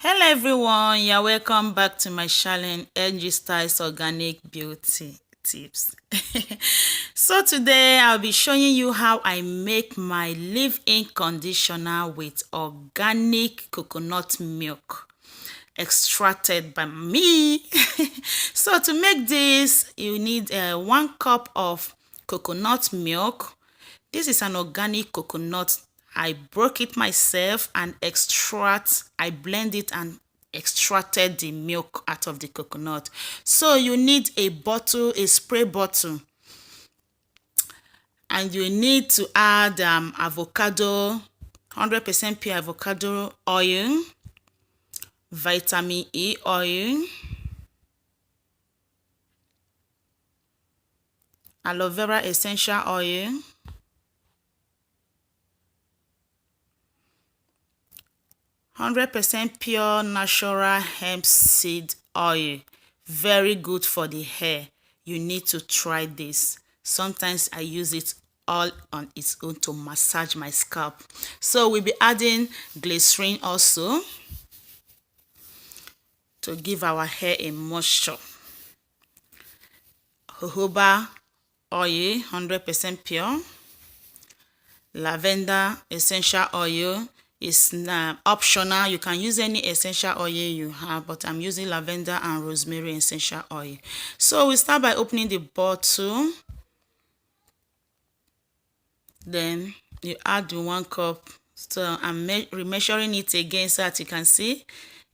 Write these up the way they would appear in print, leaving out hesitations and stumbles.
Hello everyone, you're welcome back to my channel NG Styles Organic Beauty Tips. So today I'll be showing you how I make my leave-in conditioner with organic coconut milk extracted by me. So to make this, you need 1 cup of coconut milk. This is an organic coconut. I broke it myself and I blend it and extracted the milk out of the coconut. So you need a bottle, a spray bottle, and you need to add avocado, 100% pure avocado oil, vitamin E oil, aloe vera essential oil, (100% pure natural hemp seed oil). Very good for the hair. You need to try this. Sometimes I use it all on its own to massage my scalp. So we'll be adding glycerin also to give our hair a moisture. Jojoba oil, 100% pure. Lavender essential oil is optional. You can use any essential oil you have, but I'm using lavender and rosemary essential oil. So we start by opening the bottle. Then you add the 1 cup. So I'm remeasuring it again so that you can see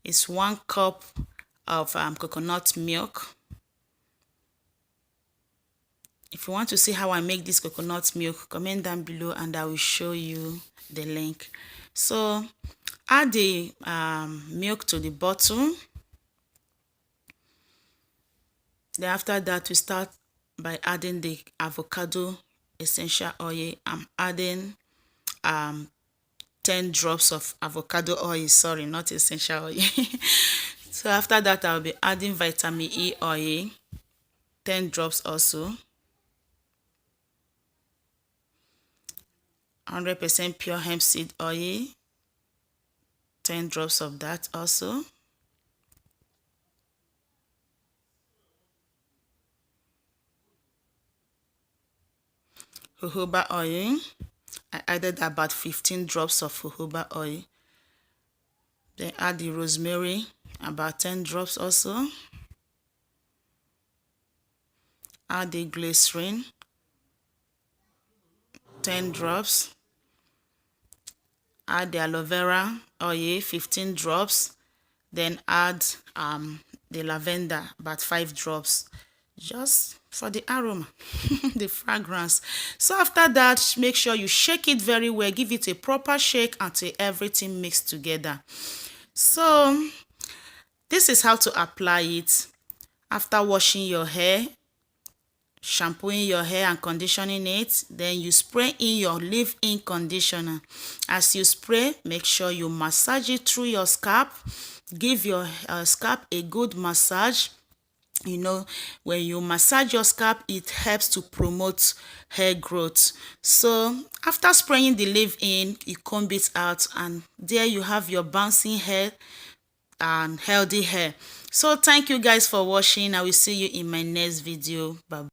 it's 1 cup of coconut milk. If you want to see how I make this coconut milk, comment down below and I will show you the link. So add the milk to the bottle. Then after that, we start by adding the avocado essential oil. I'm adding 10 drops of avocado oil, sorry, not essential oil. So after that, I'll be adding vitamin E oil, 10 drops also. 100% pure hemp seed oil, 10 drops of that also. Jojoba oil, I added about 15 drops of jojoba oil. Then add the rosemary, about 10 drops also. Add the glycerin, 10 drops. Add the aloe vera oil, 15 drops. Then add the lavender, about 5 drops, just for the aroma, the fragrance. So after that, make sure you shake it very well. Give it a proper shake until everything mixed together. So this is how to apply it. After washing your hair, shampooing your hair and conditioning it, then you spray in your leave-in conditioner. As you spray, make sure you massage it through your scalp. Give your scalp a good massage. You know, when you massage your scalp, it helps to promote hair growth. So after spraying the leave-in, you comb it out and there you have your bouncing hair and healthy hair. So thank you guys for watching. I will see you in my next video. Bye.